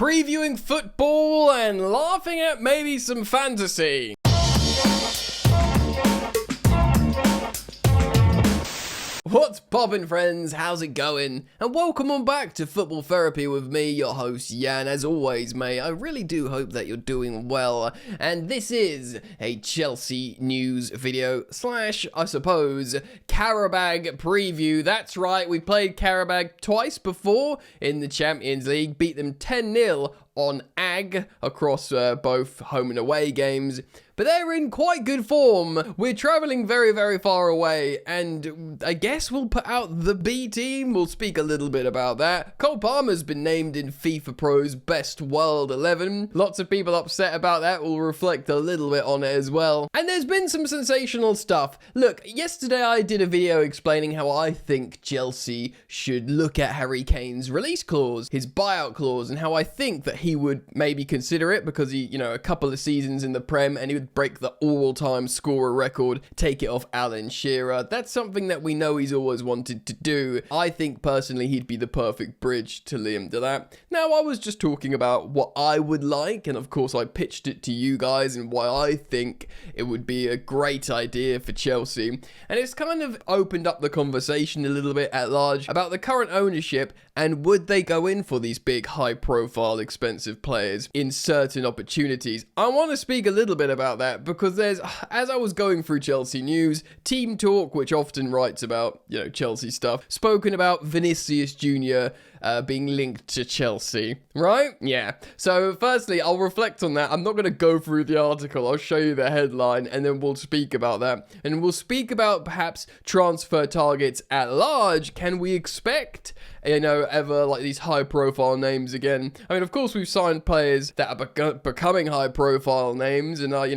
previewing football and laughing at maybe some fantasy. What's poppin', friends? How's it going? And welcome on back to Football Therapy with me, your host Jan. As always, mate, I really do hope that you're doing well. And this is a Chelsea news video slash, I suppose, Qarabag preview. That's right, we played Qarabag twice before in the Champions League, beat them 10-0 on AG across both home and away games. But they're in quite good form. We're traveling very, very far away, and I guess we'll put out the B team. We'll speak a little bit about that. Cole Palmer's been named in FIFA Pro's Best World 11. Lots of people upset about that. We'll reflect a little bit on it as well. And there's been some sensational stuff. Look, yesterday I did a video explaining how I think Chelsea should look at Harry Kane's release clause, his buyout clause, and how I think that he would maybe consider it because he, a couple of seasons in the Prem, and he would break the all-time scorer record, take it off Alan Shearer. That's something that we know he's always wanted to do. I think personally he'd be the perfect bridge to Liam Delap. Now, I was just talking about what I would like, and of course I pitched it to you guys and why I think it would be a great idea for Chelsea. And it's kind of opened up the conversation a little bit at large about the current ownership and would they go in for these big, high-profile, expensive players in certain opportunities. I want to speak a little bit about that because there's, as I was going through Chelsea news, Team Talk, which often writes about, Chelsea stuff, spoken about Vinicius Jr. Being linked to Chelsea, right? Yeah. So firstly, I'll reflect on that. I'm not going to go through the article. I'll show you the headline and then we'll speak about that. And we'll speak about perhaps transfer targets at large. Can we expect, ever like these high profile names again? I mean, of course, we've signed players that are becoming high profile names and are,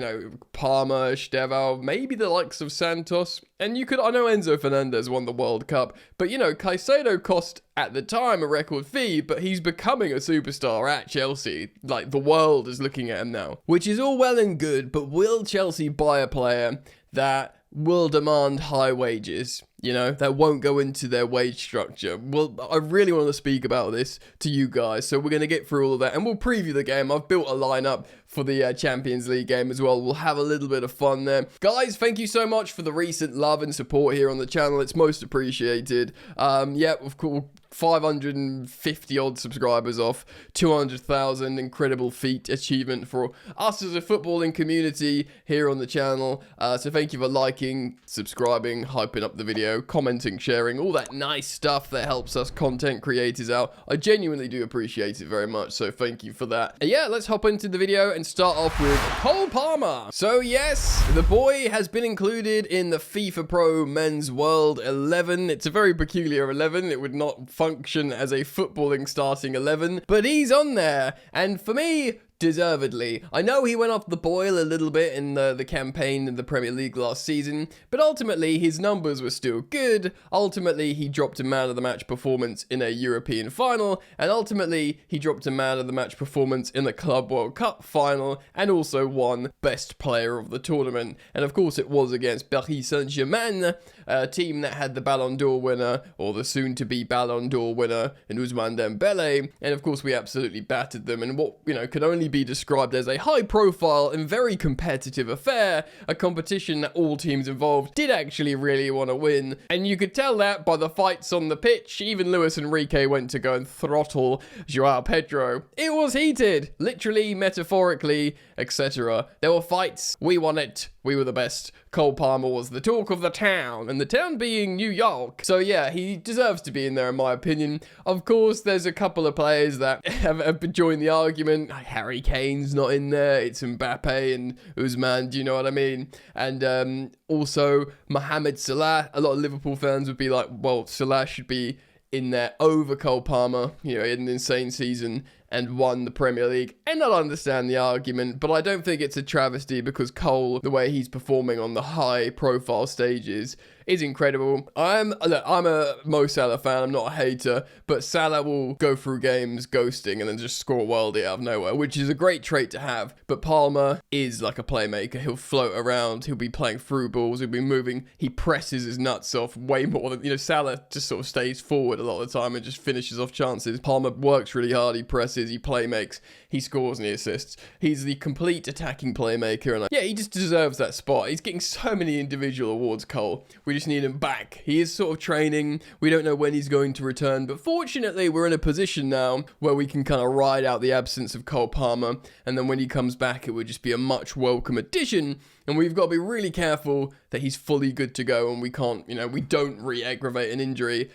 Palmer, Estevao, maybe the likes of Santos. And I know Enzo Fernandez won the World Cup, but Caicedo cost at the time a record fee, but he's becoming a superstar at Chelsea. Like, the world is looking at him now, which is all well and good, but will Chelsea buy a player that will demand high wages? That won't go into their wage structure. Well, I really want to speak about this to you guys, so we're going to get through all of that, and we'll preview the game. I've built a lineup for the Champions League game as well. We'll have a little bit of fun there. Guys, thank you so much for the recent love and support here on the channel. It's most appreciated. Of course, 550 odd subscribers off 200,000. Incredible feat, achievement for us as a footballing community here on the channel. So thank you for liking, subscribing, hyping up the video, commenting, sharing, all that nice stuff that helps us content creators out. I genuinely do appreciate it very much, so thank you for that. Yeah, let's hop into the video and start off with Cole Palmer. So yes, the boy has been included in the FIFA Pro Men's World 11. It's a very peculiar 11. It would not function as a footballing starting 11, but he's on there, and for me, deservedly. I know he went off the boil a little bit in the campaign in the Premier League last season, but ultimately his numbers were still good. Ultimately, he dropped a man of the match performance in a European final, and ultimately he dropped a man of the match performance in the Club World Cup final, and also won best player of the tournament. And of course it was against Paris Saint-Germain, a team that had the Ballon d'Or winner, or the soon-to-be Ballon d'Or winner, in Ousmane Dembele, and of course we absolutely battered them in what, could only be described as a high-profile and very competitive affair, a competition that all teams involved did actually really want to win, and you could tell that by the fights on the pitch. Even Luis Enrique went to go and throttle Joao Pedro. It was heated, literally, metaphorically, etc. There were fights. We won it. We were the best. Cole Palmer was the talk of the town, and the town being New York. So yeah, he deserves to be in there in my opinion. Of course, there's a couple of players that have joined the argument. Harry Kane's not in there. It's Mbappe and Ousmane, do you know what I mean? And also Mohamed Salah. A lot of Liverpool fans would be like, well, Salah should be in there over Cole Palmer. He had an insane season and won the Premier League, and I'll understand the argument, but I don't think it's a travesty because Cole, the way he's performing on the high profile stages, is incredible. I'm a Mo Salah fan, I'm not a hater, but Salah will go through games ghosting and then just score a worldie out of nowhere, which is a great trait to have. But Palmer is like a playmaker. He'll float around, he'll be playing through balls, he'll be moving, he presses his nuts off way more than, Salah just sort of stays forward a lot of the time and just finishes off chances. Palmer works really hard, he presses, presses, he playmakes, he scores and he assists. He's the complete attacking playmaker, and he just deserves that spot. He's getting so many individual awards, Cole. We just need him back. He is sort of training. We don't know when he's going to return, but fortunately, we're in a position now where we can kind of ride out the absence of Cole Palmer, and then when he comes back, it would just be a much welcome addition. And we've got to be really careful that he's fully good to go and we can't, we don't re-aggravate an injury.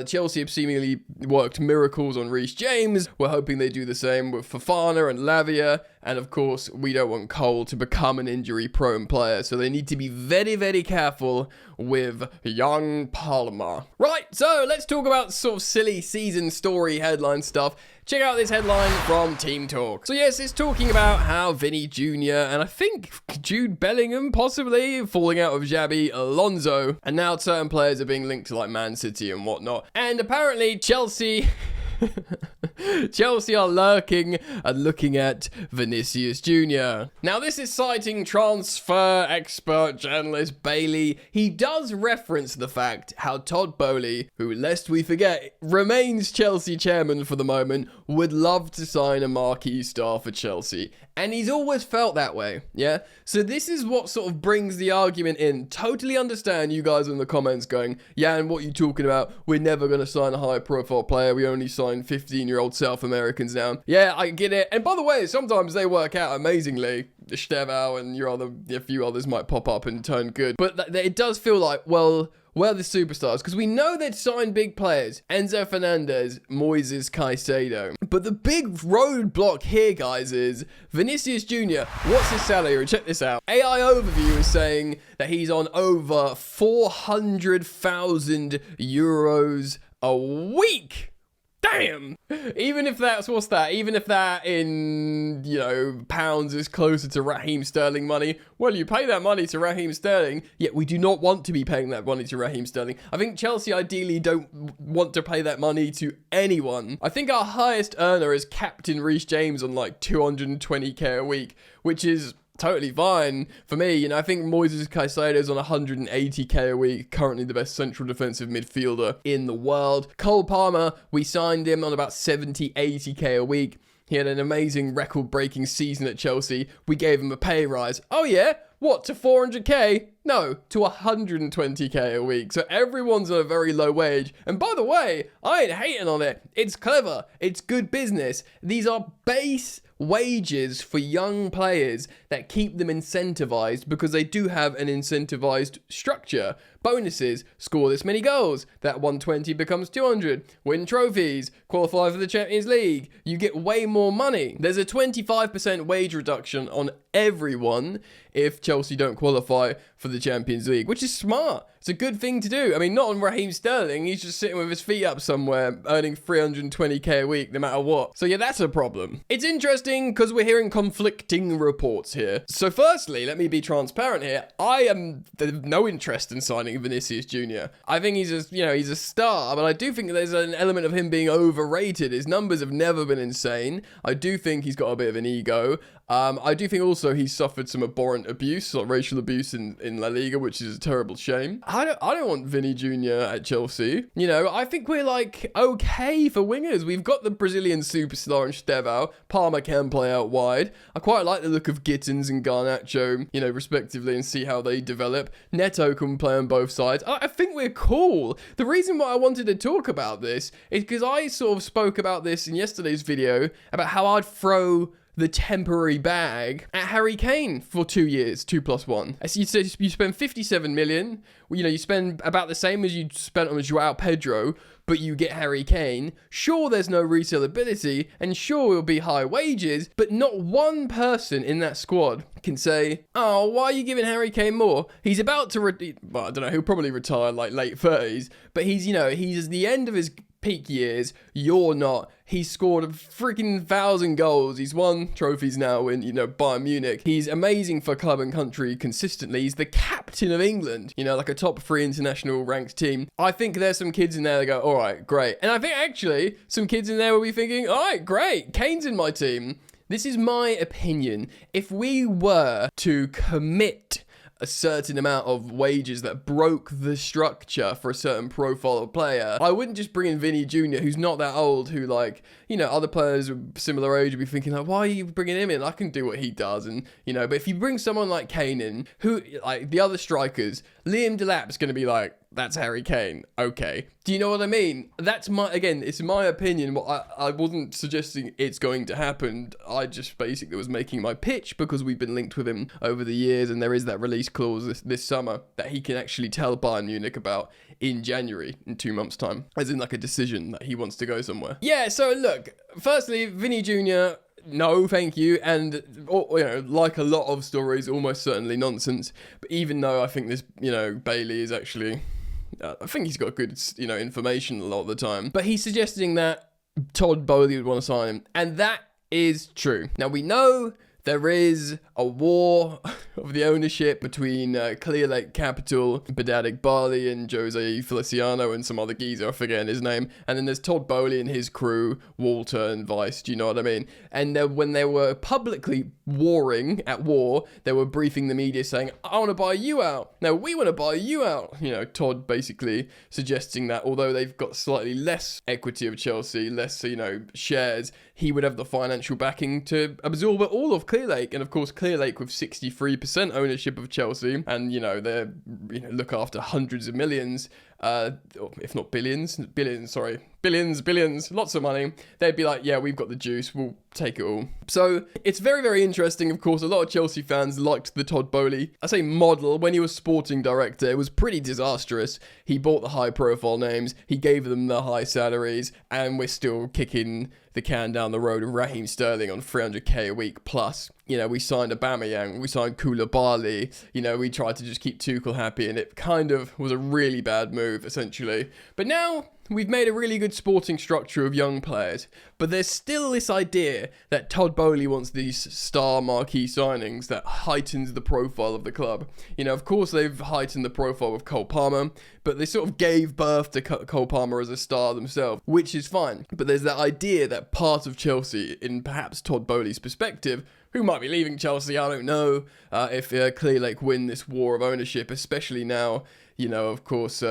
Chelsea have seemingly worked miracles on Reece James. We're hoping they do the same with Fofana and Lavia. And of course, we don't want Cole to become an injury-prone player. So they need to be very, very careful with young Palmer. Right, so let's talk about sort of silly season story headline stuff. Check out this headline from Team Talk. So yes, it's talking about how Vinny Jr. and I think Jude Bellingham possibly falling out of Xabi Alonso, and now certain players are being linked to like Man City and whatnot. And apparently Chelsea are lurking and looking at Vinicius Jr. Now, this is citing transfer expert journalist Bailey. He does reference the fact how Todd Boehly, who, lest we forget, remains Chelsea chairman for the moment, would love to sign a marquee star for Chelsea. And he's always felt that way, yeah? So this is what sort of brings the argument in. Totally understand you guys in the comments going, yeah, and what are you talking about? We're never going to sign a high-profile player. We only sign 15-year-old South Americans now. Yeah, I get it. And by the way, sometimes they work out amazingly. Estevao and a few others might pop up and turn good. But it does feel like, well, where are the superstars? Because we know they'd signed big players. Enzo Fernandez, Moises Caicedo. But the big roadblock here, guys, is Vinicius Jr. What's his salary? Check this out. AI Overview is saying that he's on over 400,000 euros a week. Damn! Even if that's, what's that? Even if that in, pounds is closer to Raheem Sterling money, well, you pay that money to Raheem Sterling, yet we do not want to be paying that money to Raheem Sterling. I think Chelsea ideally don't want to pay that money to anyone. I think our highest earner is Captain Reece James on like 220k a week, which is totally fine for me. I think Moises Caicedo is on 180k a week, currently the best central defensive midfielder in the world. Cole Palmer, we signed him on about 80k a week. He had an amazing record-breaking season at Chelsea. We gave him a pay rise. Oh yeah? What, to 400k? No, to 120k a week. So everyone's on a very low wage. And by the way, I ain't hating on it. It's clever. It's good business. These are base wages for young players that keep them incentivized because they do have an incentivized structure. Bonuses, score this many goals, that 120 becomes 200, win trophies, qualify for the Champions League, you get way more money. There's a 25% wage reduction on everyone if Chelsea don't qualify for the Champions League, which is smart. It's a good thing to do. I mean, not on Raheem Sterling. He's just sitting with his feet up somewhere, earning 320k a week, no matter what. So yeah, that's a problem. It's interesting because we're hearing conflicting reports here. So firstly, let me be transparent here. I am no interest in signing Vinicius Jr. I think he's a star, but I do think there's an element of him being overrated. His numbers have never been insane. I do think he's got a bit of an ego. I do think also he suffered some abhorrent abuse, like racial abuse in La Liga, which is a terrible shame. I don't want Vinny Jr. at Chelsea. I think we're like okay for wingers. We've got the Brazilian superstar in Estevao. Palmer can play out wide. I quite like the look of Gittins and Garnacho, respectively, and see how they develop. Neto can play on both sides. I think we're cool. The reason why I wanted to talk about this is because I sort of spoke about this in yesterday's video about how I'd throw the temporary bag at Harry Kane for 2 years, 2+1. As you said, you spend 57 million. You spend about the same as you spent on Joao Pedro, but you get Harry Kane. Sure, there's no resellability, and sure, it'll be high wages, but not one person in that squad can say, oh, why are you giving Harry Kane more? He's about to, well, I don't know, he'll probably retire like late 30s, but he's at the end of his peak years. You're not. He scored a freaking 1,000 goals. He's won trophies now in, Bayern Munich. He's amazing for club and country consistently. He's the captain of England, like a top 3 international ranked team. I think there's some kids in there that go, all right, great. And I think actually some kids in there will be thinking, all right, great. Kane's in my team. This is my opinion. If we were to commit a certain amount of wages that broke the structure for a certain profile of player, I wouldn't just bring in Vinny Jr., who's not that old, who other players of similar age would be thinking like, why are you bringing him in? I can do what he does. And, but if you bring someone like Kane in, who, like the other strikers, Liam Delap's going to be like, that's Harry Kane. Okay. Do you know what I mean? It's my opinion. I wasn't suggesting it's going to happen. I just basically was making my pitch because we've been linked with him over the years, and there is that release clause this summer that he can actually tell Bayern Munich about in January, in 2 months' time, as in like a decision that he wants to go somewhere. Yeah, so look, firstly, Vinny Jr., no, thank you. And, like a lot of stories, almost certainly nonsense. But even though I think this, Bailey is actually, I think he's got good, information a lot of the time. But he's suggesting that Todd Boehly would want to sign him. And that is true. Now, we know there is a war of the ownership between Clear Lake Capital, Bedadik Bali, and Jose Feliciano, and some other geezer, I'm forgetting his name. And then there's Todd Boehly and his crew, Walter and Vice, do you know what I mean? And when they were publicly at war, they were briefing the media saying, I want to buy you out. No, we want to buy you out. Todd basically suggesting that although they've got slightly less equity of Chelsea, less, shares, he would have the financial backing to absorb all of Clear Lake. And of course, Clear Lake with 63% ownership of Chelsea, and they look after hundreds of millions, if not billions, lots of money. They'd be like, yeah, we've got the juice, we'll take it all. So it's very, very interesting. Of course, a lot of Chelsea fans liked the Todd Boehly, I say model, when he was sporting director. It was pretty disastrous. He bought the high profile names, he gave them the high salaries, and we're still kicking the can down the road of Raheem Sterling on 300k a week plus. We signed Aubameyang, we signed Koulibaly, we tried to just keep Tuchel happy, and it kind of was a really bad move, essentially. But now we've made a really good sporting structure of young players, but there's still this idea that Todd Boehly wants these star marquee signings that heightens the profile of the club. Of course they've heightened the profile of Cole Palmer, but they sort of gave birth to Cole Palmer as a star themselves, which is fine. But there's that idea that part of Chelsea, in perhaps Todd Boehly's perspective, who might be leaving Chelsea, I don't know, if Clear Lake win this war of ownership, especially now, of course,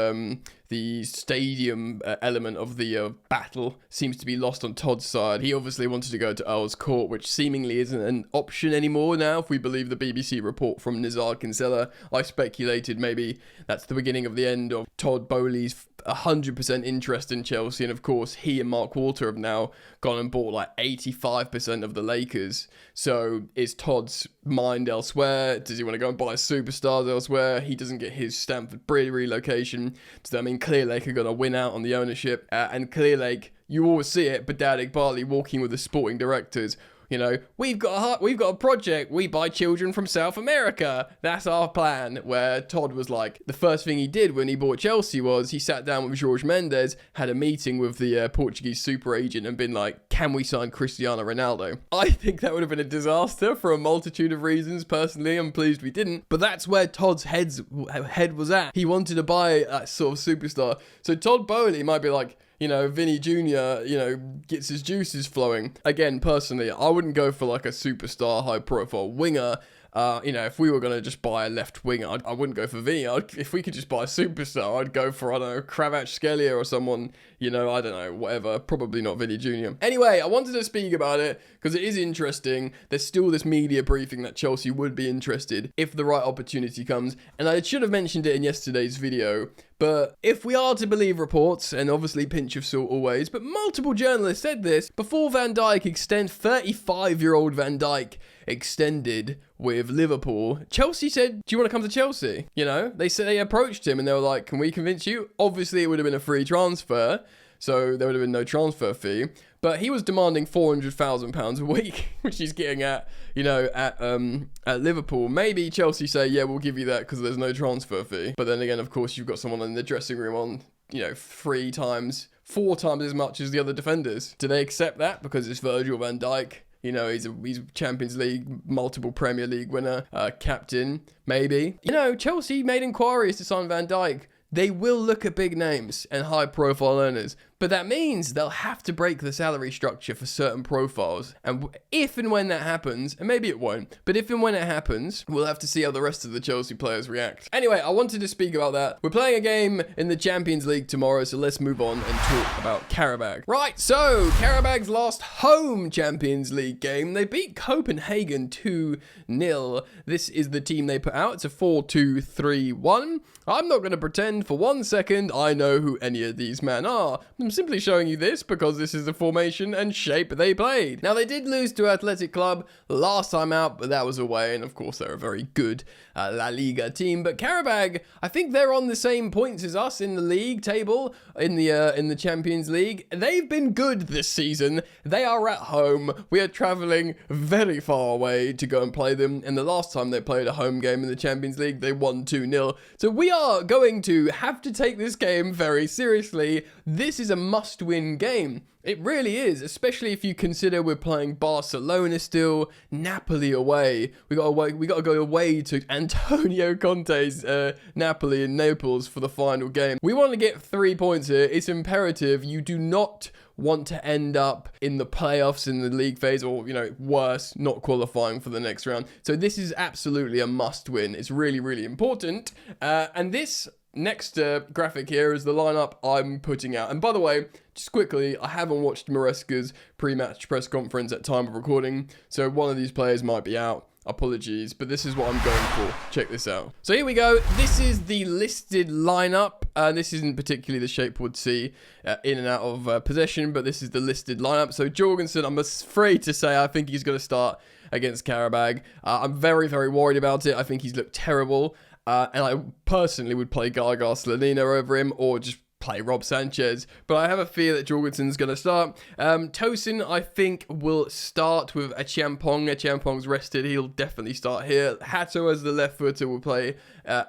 the stadium element of the battle seems to be lost on Todd's side. He obviously wanted to go to Earl's Court, which seemingly isn't an option anymore now, if we believe the BBC report from Nizar Kinsella. I speculated maybe that's the beginning of the end of Todd Boehly's 100% interest in Chelsea, and of course he and Mark Walter have now gone and bought like 85% of the Lakers. So is Todd's mind elsewhere? Does he want to go and buy superstars elsewhere? He doesn't get his Stamford Bridge relocation. Does that mean Clear Lake are going to win out on the ownership? And Clear Lake, you always see it, Bedadik Bali walking with the sporting directors. We've got a project. We buy children from South America. That's our plan. Where Todd was like, the first thing he did when he bought Chelsea was he sat down with Jorge Mendes, had a meeting with the Portuguese super agent, and been like, can we sign Cristiano Ronaldo? I think that would have been a disaster for a multitude of reasons. Personally, I'm pleased we didn't. But that's where Todd's head was at. He wanted to buy that sort of superstar. So Todd Boehly might be like, Vinny Jr., gets his juices flowing. Again, personally, I wouldn't go for like a superstar, high-profile winger. If we were going to just buy a left winger, I wouldn't go for Vinny. If we could just buy a superstar, I'd go for, Kvaratskhelia or someone, I don't know, whatever. Probably not Vinny Jr. Anyway, I wanted to speak about it because it is interesting. There's still this media briefing that Chelsea would be interested if the right opportunity comes. And I should have mentioned it in yesterday's video. But if we are to believe reports, and obviously pinch of salt always, but multiple journalists said this, before Van Dijk 35-year-old Van Dijk extended with Liverpool, Chelsea said, do you want to come to Chelsea? They said they approached him and they were like, can we convince you? Obviously it would have been a free transfer, so there would have been no transfer fee. But he was demanding £400,000 a week, which he's getting at Liverpool. Maybe Chelsea say, yeah, we'll give you that because there's no transfer fee. But then again, of course, you've got someone in the dressing room on, 4 times as much as the other defenders. Do they accept that because it's Virgil van Dijk? He's a Champions League, multiple Premier League winner, captain, maybe. Chelsea made inquiries to sign Van Dijk. They will look at big names and high-profile earners, But that means they'll have to break the salary structure for certain profiles. And if and when that happens, and maybe it won't, but if and when it happens, we'll have to see how the rest of the Chelsea players react. Anyway, I wanted to speak about that. We're playing a game in the Champions League tomorrow, so let's move on and talk about Qarabag. Right, so Qarabag's last home Champions League game, they beat Copenhagen 2-0. This is the team they put out. It's a 4-2-3-1. I'm not going to pretend for 1 second I know who any of these men are. I'm simply showing you this because this is the formation and shape they played. Now, they did lose to Athletic Club last time out, but that was away, and of course they're a very good La Liga team. But Qarabag, I think they're on the same points as us in the league table, in the Champions League. They've been good this season. They are at home. We are travelling very far away to go and play them, and the last time they played a home game in the Champions League, they won 2-0. So we are going to have to take this game very seriously. This is a must-win game. It really is, especially if you consider we're playing Barcelona still, Napoli away. We got to go away to Antonio Conte's Napoli in Naples for the final game. We want to get 3 points here. It's imperative. You do not want to end up in the playoffs in the league phase, or, you know, worse, not qualifying for the next round. So this is absolutely a must win. It's really, really important. And this next graphic here is the lineup I'm putting out. And by the way, just quickly, I haven't watched Maresca's pre-match press conference at time of recording, so one of these players might be out. Apologies, but this is what I'm going for. Check this out. So here we go. This is the listed lineup. This isn't particularly the shape we'd see in and out of possession, but this is the listed lineup. So Jorgensen, I'm afraid to say, I think he's going to start against Qarabag. I'm very, very worried about it. I think he's looked terrible. And I personally would play Gargar Slonina over him, or just play Rob Sanchez, but I have a fear that Jorgensen's going to start. Tosin, I think, will start with Achampong. Achampong's rested. He'll definitely start here. Hato, as the left footer, will play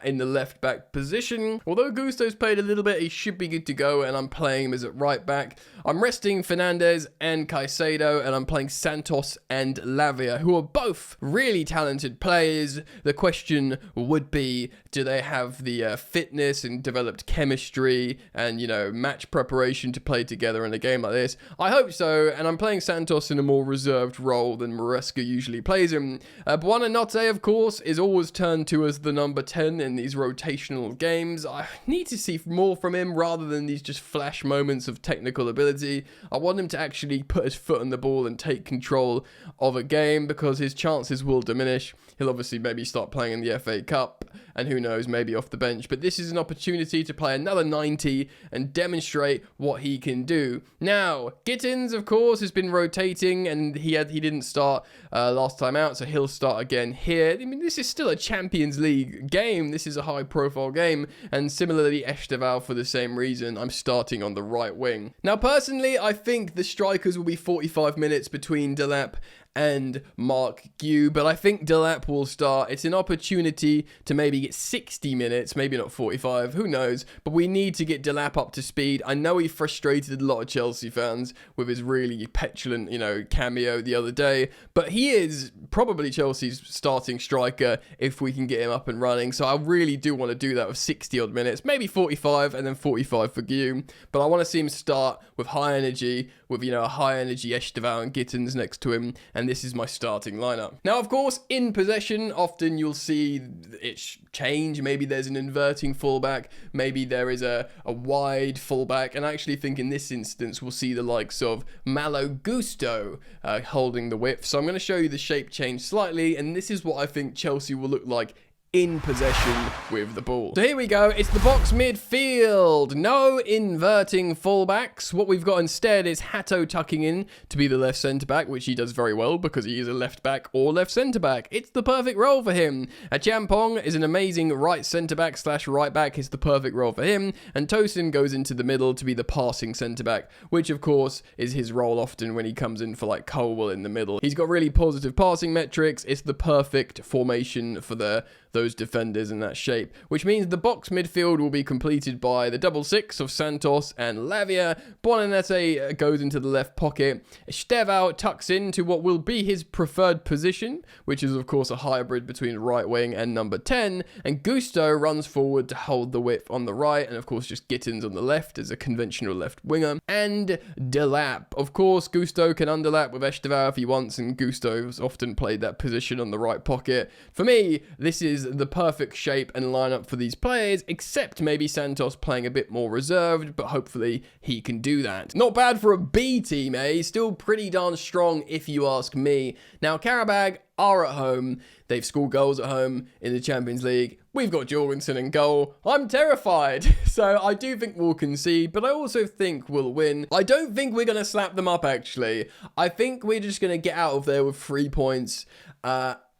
in the left back position. Although Gusto's played a little bit, he should be good to go, and I'm playing him as at right back. I'm resting Fernandez and Caicedo, and I'm playing Santos and Lavia, who are both really talented players. The question would be, do they have the fitness and developed chemistry and, you know, match preparation to play together in a game like this? I hope so, and I'm playing Santos in a more reserved role than Maresca usually plays him. Buonanotte, of course, is always turned to as the number 10 in these rotational games. I need to see more from him rather than these just flash moments of technical ability. I want him to actually put his foot on the ball and take control of a game, because his chances will diminish. He'll obviously maybe start playing in the FA Cup, and who knows, maybe off the bench. But this is an opportunity to play another 90 and demonstrate what he can do. Now, Gittins, of course, has been rotating, and he didn't start last time out, so he'll start again here. I mean, this is still a Champions League game. This is a high-profile game, and similarly, Esteval, for the same reason, I'm starting on the right wing. Now, personally, I think the strikers will be 45 minutes between Delap and Mark Gue, but I think Delap will start. It's an opportunity to maybe get 60 minutes, maybe not 45, who knows, but we need to get Delap up to speed. I know he frustrated a lot of Chelsea fans with his really petulant, you know, cameo the other day, but he is probably Chelsea's starting striker if we can get him up and running, so I really do want to do that with 60 odd minutes, maybe 45 and then 45 for Gue, but I want to see him start with high energy, with, you know, a high energy Esteval and Gittins next to him, and this is my starting lineup. Now, of course, in possession, often you'll see it change. Maybe there's an inverting fullback, maybe there is a wide fullback, and I actually think in this instance we'll see the likes of Malo Gusto holding the width. So I'm going to show you the shape change slightly, and this is what I think Chelsea will look like in possession with the ball. So here we go. It's the box midfield. No inverting fullbacks. What we've got instead is Hato tucking in to be the left centre back, which he does very well because he is a left back or left centre back. It's the perfect role for him. Achampong is an amazing right centre back / right back. It's the perfect role for him. And Tosin goes into the middle to be the passing centre back, which of course is his role often when he comes in for like Colwell in the middle. He's got really positive passing metrics. It's the perfect formation for the those defenders in that shape, which means the box midfield will be completed by the double six of Santos and Lavia. Buonanotte goes into the left pocket. Estevao tucks into what will be his preferred position, which is of course a hybrid between right wing and number 10, and Gusto runs forward to hold the width on the right, and of course just Gittins on the left as a conventional left winger, and Delap. Of course, Gusto can underlap with Estevao if he wants, and Gusto's often played that position on the right pocket. For me, this is the perfect shape and lineup for these players, except maybe Santos playing a bit more reserved, but hopefully he can do that. Not bad for a B team, eh? Still pretty darn strong if you ask me. Now, Qarabağ are at home. They've scored goals at home in the Champions League. We've got Jorgensen in goal. I'm terrified. So I do think we'll concede, but I also think we'll win. I don't think we're going to slap them up, actually. I think we're just going to get out of there with 3 points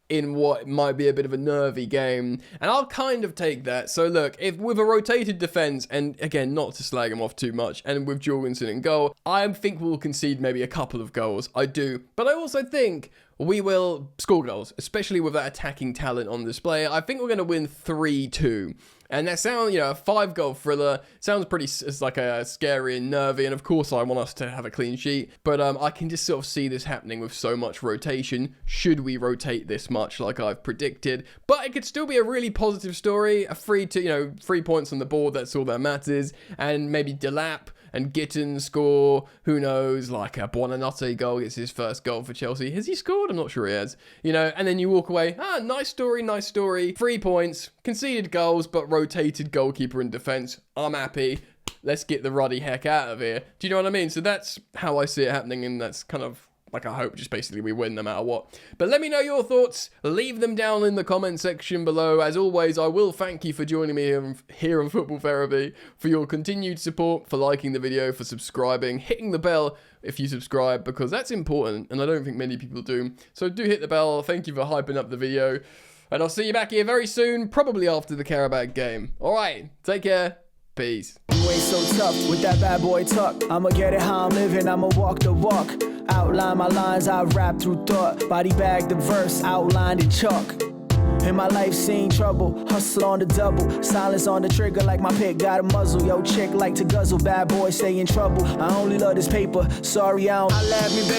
in what might be a bit of a nervy game, and I'll kind of take that. So look, if with a rotated defense, and again, not to slag him off too much, and with Jorgensen in goal, I think we'll concede maybe a couple of goals. I do, but I also think we will score goals, especially with that attacking talent on display. I think we're going to win 3-2. And that sounds, a 5-goal thriller sounds pretty, it's like a scary and nervy. And of course, I want us to have a clean sheet. But I can just sort of see this happening with so much rotation. Should we rotate this much, like I've predicted? But it could still be a really positive story. A 3 points on the board. That's all that matters. And maybe Delap and Gittins score, who knows, like a Buonanotte goal, gets his first goal for Chelsea. Has he scored? I'm not sure he has. And then you walk away, nice story. 3 points, conceded goals, but rotated goalkeeper in defence. I'm happy. Let's get the ruddy heck out of here. Do you know what I mean? So that's how I see it happening, and that's kind of like I hope just basically we win no matter what. But let me know your thoughts. Leave them down in the comment section below. As always, I will thank you for joining me here on Football Therapy, for your continued support, for liking the video, for subscribing, hitting the bell if you subscribe, because that's important and I don't think many people do. So do hit the bell. Thank you for hyping up the video. And I'll see you back here very soon, probably after the Qarabağ game. Alright, take care. Peace. You ain't so tough with that bad boy talk. I'ma get it how I'm living, I'ma walk the walk. Outline my lines, I rap through thought. Body bag the verse, outlined in chalk. In my life seen trouble, hustle on the double. Silence on the trigger like my pick got a muzzle. Yo, chick like to guzzle, bad boy stay in trouble. I only love this paper, sorry I don't. I laugh me, baby.